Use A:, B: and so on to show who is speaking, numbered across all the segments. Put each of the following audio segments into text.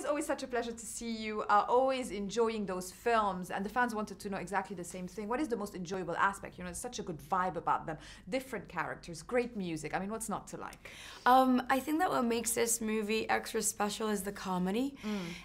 A: always such a pleasure to see you. Always enjoying those films, and the fans wanted to know exactly the same thing. What is the most enjoyable aspect? You know, it's such a good vibe about them. Different characters, great music. I mean, what's not to like?
B: I think that what makes this movie extra special is the comedy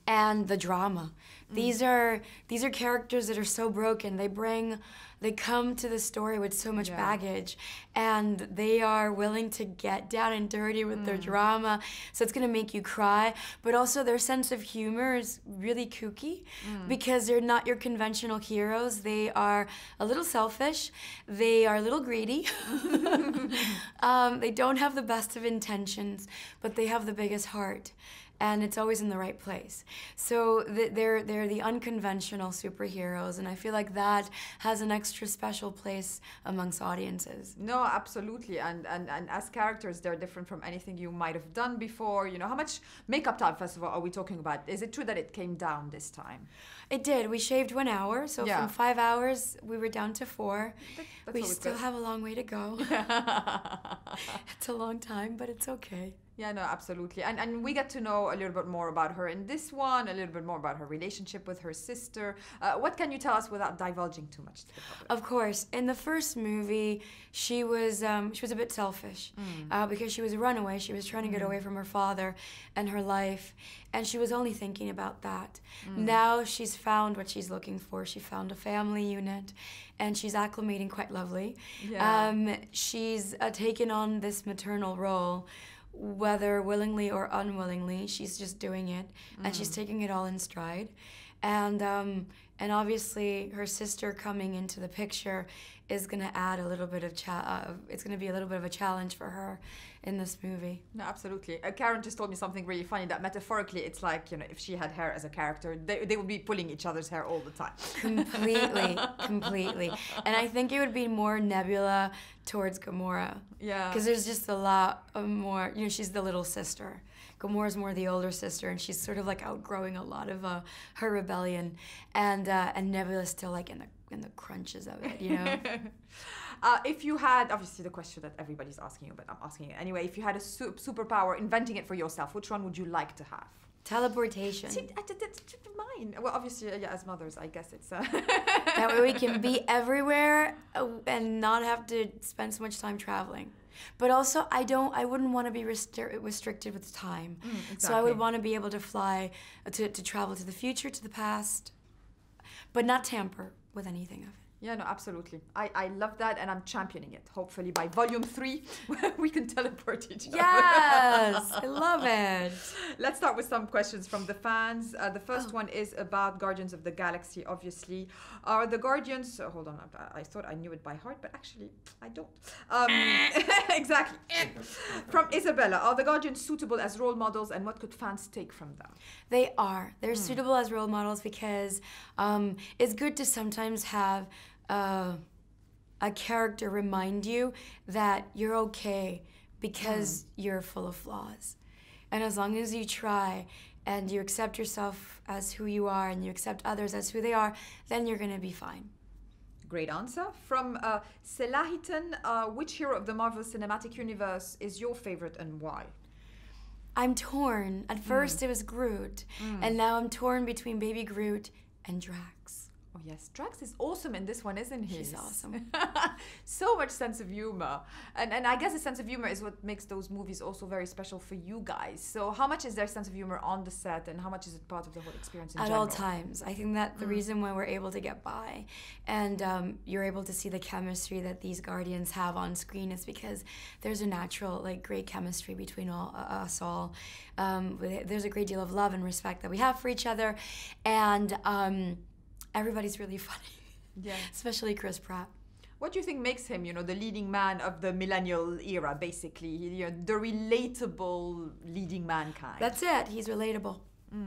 B: and the drama. These are characters that are so broken. They come to the story with so much baggage, and they are willing to get down and dirty with their drama. So it's gonna make you cry, but also their sense of humor is really kooky because they're not your conventional heroes. They are a little selfish. They are a little greedy. They don't have the best of intentions, but they have the biggest heart. And it's always in the right place. So they're the unconventional superheroes, and I feel like that has an extra special place amongst audiences.
A: No, absolutely, and as characters, they're different from anything you might have done before. You know, how much makeup time, first of all, are we talking about? Is it true that it came down this time?
B: It did. We shaved 1 hour, so from 5 hours, we were down to 4. We still have a long way to go. It's a long time, but it's okay.
A: Yeah, no, absolutely. And we get to know a little bit more about her in this one, a little bit more about her relationship with her sister. What can you tell us without divulging too much to the public?
B: Of course. In the first movie, she was a bit selfish because she was a runaway. She was trying to get away from her father and her life, and she was only thinking about that. Now she's found what she's looking for. She found a family unit, and she's acclimating quite lovely. Yeah. She's taken on this maternal role, whether willingly or unwillingly. She's just doing it, and she's taking it all in stride. And obviously her sister coming into the picture is going to add a little bit of it's going to be a little bit of a challenge for her in this movie.
A: No, absolutely. Karen just told me something really funny, that metaphorically it's like, you know, if she had hair as a character, they would be pulling each other's hair all the time.
B: Completely. And I think it would be more Nebula towards Gamora. Yeah. Because there's just a lot more, you know, she's the little sister. Gamora's more the older sister, and she's sort of like outgrowing a lot of her rebellion, and Nebula's still like in the crunches of it, you know.
A: If you had, obviously the question that everybody's asking you, but I'm asking it anyway. If you had a superpower, inventing it for yourself, which one would you like to have?
B: Teleportation.
A: See, mine. Well, obviously, yeah, as mothers, I guess it's.
B: That way we can be everywhere and not have to spend so much time traveling. But also, I wouldn't want to be restricted with time. Exactly. So I would want to be able to fly, to travel to the future, to the past, but not tamper with anything of it.
A: Yeah, no, absolutely. I love that, and I'm championing it. Hopefully by volume 3, we can teleport each other.
B: Yes, I love it.
A: Let's start with some questions from the fans. The first one is about Guardians of the Galaxy, obviously. Are the Guardians... hold on, I thought I knew it by heart, but actually, I don't. Exactly. From Isabella, are the Guardians suitable as role models, and what could fans take from them?
B: They are. They're suitable as role models because it's good to sometimes have a character remind you that you're okay because you're full of flaws. And as long as you try and you accept yourself as who you are and you accept others as who they are, then you're going to be fine.
A: Great answer. From Selahitan, which hero of the Marvel Cinematic Universe is your favorite and why?
B: I'm torn. At first it was Groot, and now I'm torn between Baby Groot and Drax.
A: Oh yes, Drax is awesome in this one, isn't he?
B: He's awesome.
A: So much sense of humor. And I guess the sense of humor is what makes those movies also very special for you guys. So how much is there sense of humor on the set, and how much is it part of the whole experience in general?
B: At all times. I think that the reason why we're able to get by and you're able to see the chemistry that these Guardians have on screen is because there's a natural, like, great chemistry between us all. There's a great deal of love and respect that we have for each other, and everybody's really funny, especially Chris Pratt.
A: What do you think makes him, you know, the leading man of the millennial era, basically? You know, the relatable leading man kind.
B: That's it. He's relatable.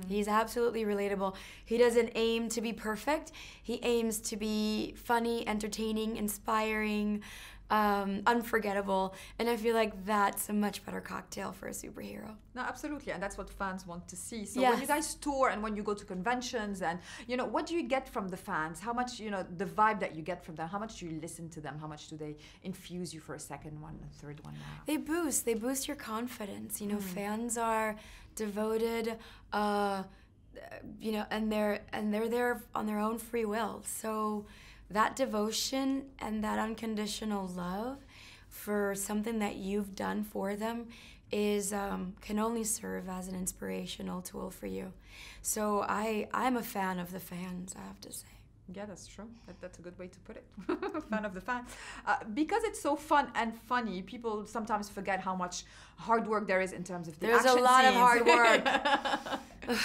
B: He's absolutely relatable. He doesn't aim to be perfect. He aims to be funny, entertaining, inspiring, unforgettable, and I feel like that's a much better cocktail for a superhero.
A: No, absolutely, and that's what fans want to see. So when you guys tour and when you go to conventions, and you know, what do you get from the fans? How much, you know, the vibe that you get from them? How much do you listen to them? How much do they infuse you for a second one, a third one now?
B: They boost your confidence. You know, fans are devoted, you know, and they're there on their own free will. So that devotion and that unconditional love for something that you've done for them is can only serve as an inspirational tool for you. So I'm a fan of the fans, I have to say.
A: Yeah, that's true. That's a good way to put it. Fan of the fan. Because it's so fun and funny, people sometimes forget how much hard work there is in terms of the
B: There's
A: action
B: a lot
A: scenes.
B: of hard work.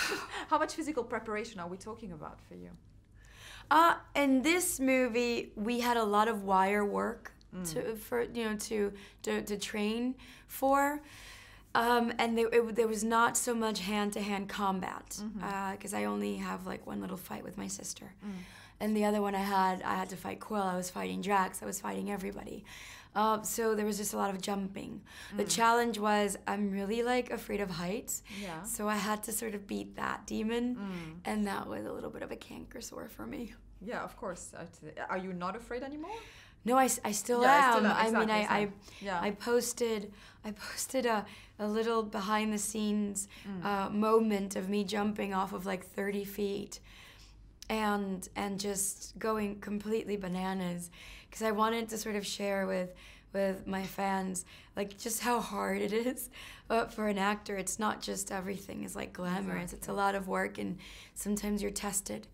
A: How much physical preparation are we talking about for you?
B: In this movie, we had a lot of wire work to train for. And there was not so much hand-to-hand combat because I only have like one little fight with my sister. And the other one I had to fight Quill. I was fighting Drax. I was fighting everybody. So there was just a lot of jumping. The challenge was I'm really like afraid of heights.
A: Yeah.
B: So I had to sort of beat that demon. And that was a little bit of a canker sore for me.
A: Yeah, of course. Are you not afraid anymore?
B: No, I still
A: Yeah,
B: am.
A: exactly,
B: I mean,
A: yeah.
B: I posted a little behind the scenes moment of me jumping off of like 30 feet and just going completely bananas because I wanted to sort of share with my fans like just how hard it is for an actor. It's not just everything is like glamorous.
A: Exactly.
B: It's a lot of work, and sometimes you're tested,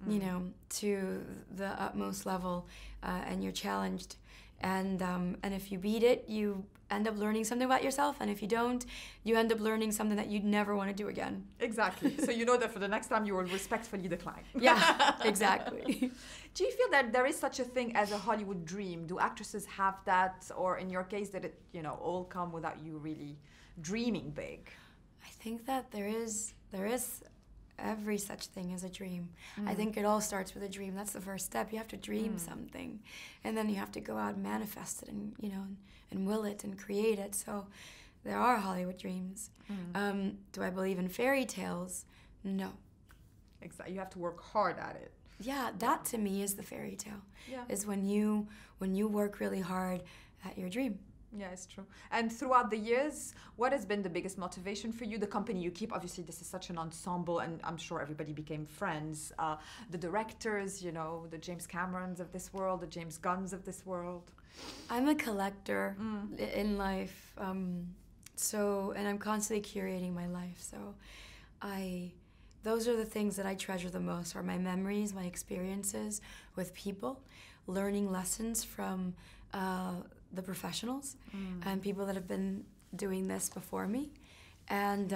B: you know, to the utmost level, and you're challenged. And if you beat it, you end up learning something about yourself, and if you don't, you end up learning something that you'd never want to do again.
A: Exactly. So you know that for the next time you will respectfully decline.
B: Yeah, exactly.
A: Do you feel that there is such a thing as a Hollywood dream? Do actresses have that, or in your case, did it, you know, all come without you really dreaming big?
B: I think that there is every such thing as a dream. I think it all starts with a dream. That's the first step. You have to dream something, and then you have to go out and manifest it, and you know, and will it and create it. So there are Hollywood dreams. Do I believe in fairy tales? No.
A: Exactly. You have to work hard at it.
B: Yeah, that to me is the fairy tale.
A: Yeah.
B: Is when you work really hard at your dream.
A: Yeah, it's true. And throughout the years, what has been the biggest motivation for you? The company you keep, obviously this is such an ensemble, and I'm sure everybody became friends. The directors, you know, the James Camerons of this world, the James Gunns of this world.
B: I'm a collector in life, and I'm constantly curating my life. So those are the things that I treasure the most, are my memories, my experiences with people, learning lessons from the professionals and people that have been doing this before me, and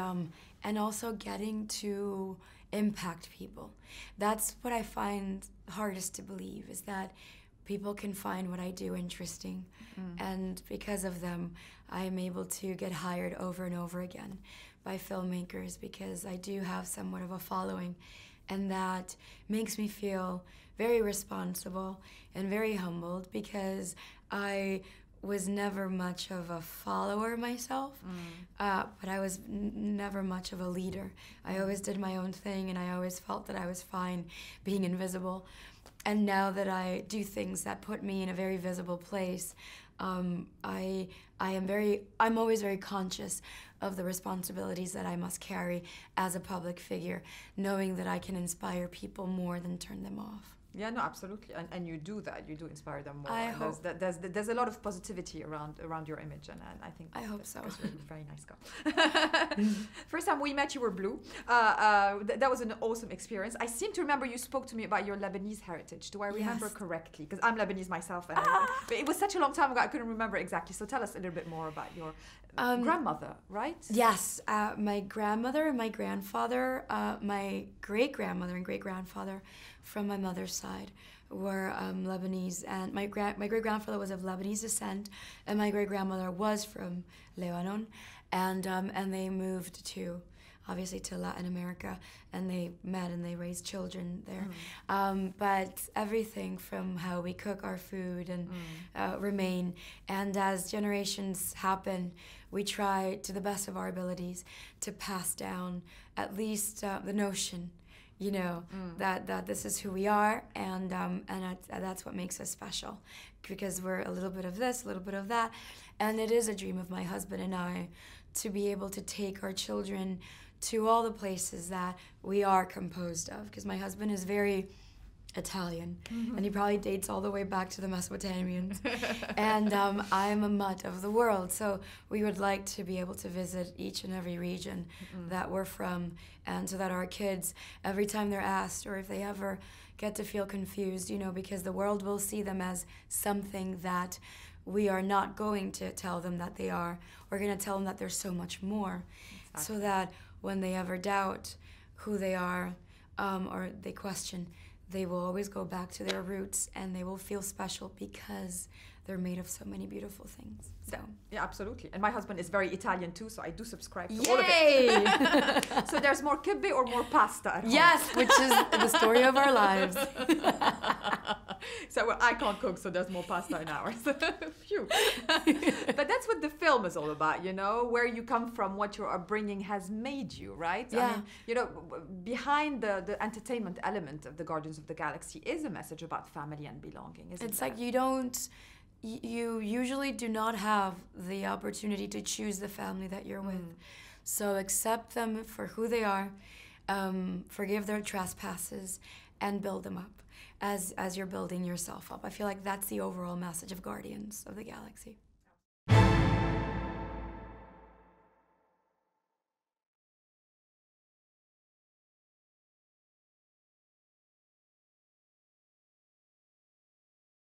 B: also getting to impact people. That's what I find hardest to believe, is that people can find what I do interesting, and because of them, I am able to get hired over and over again by filmmakers, because I do have somewhat of a following, and that makes me feel very responsible and very humbled, because I was never much of a follower myself, but I was never much of a leader. I always did my own thing, and I always felt that I was fine being invisible. And now that I do things that put me in a very visible place, I'm always very conscious of the responsibilities that I must carry as a public figure, knowing that I can inspire people more than turn them off.
A: Yeah, no, absolutely, and you do that. You do inspire them more.
B: I hope.
A: There's a lot of positivity around your image, and I think
B: I hope so.
A: You're a very nice girl. First time we met, you were blue. That was an awesome experience. I seem to remember you spoke to me about your Lebanese heritage. Do I remember
B: Yes.
A: correctly? Because I'm Lebanese myself, and but it was such a long time ago, I couldn't remember exactly. So tell us a little bit more about your grandmother, right?
B: Yes, my grandmother and my grandfather, my great-grandmother and great-grandfather from my mother's side were Lebanese, and my great-grandfather was of Lebanese descent, and my great-grandmother was from Lebanon, and they moved to, obviously, to Latin America, and they met and they raised children there. But everything from how we cook our food and remain, and as generations happen, we try to the best of our abilities to pass down at least the notion, you know, that this is who we are, and that's what makes us special, because we're a little bit of this, a little bit of that, and it is a dream of my husband and I to be able to take our children to all the places that we are composed of. Because my husband is very Italian, and he probably dates all the way back to the Mesopotamians. And I'm a mutt of the world, so we would like to be able to visit each and every region that we're from, and so that our kids, every time they're asked, or if they ever get to feel confused, you know, because the world will see them as something that we are not going to tell them that they are. We're going to tell them that there's so much more, so that when they ever doubt who they are, or they question, they will always go back to their roots, and they will feel special because they're made of so many beautiful things. So
A: yeah, absolutely. And my husband is very Italian too, so I do subscribe to
B: Yay!
A: all of it. So there's more kibbeh or more pasta at home?
B: Yes, which is the story of our lives.
A: So well, I can't cook, so there's more pasta in ours. Phew. But that's what the film is all about, you know, where you come from, what your upbringing has made you, right?
B: Yeah.
A: I mean, you know, behind the entertainment element of the Guardians of the Galaxy is a message about family and belonging, isn't it?
B: It's like you usually do not have the opportunity to choose the family that you're with. So accept them for who they are, forgive their trespasses, and build them up as you're building yourself up. I feel like that's the overall message of Guardians of the Galaxy.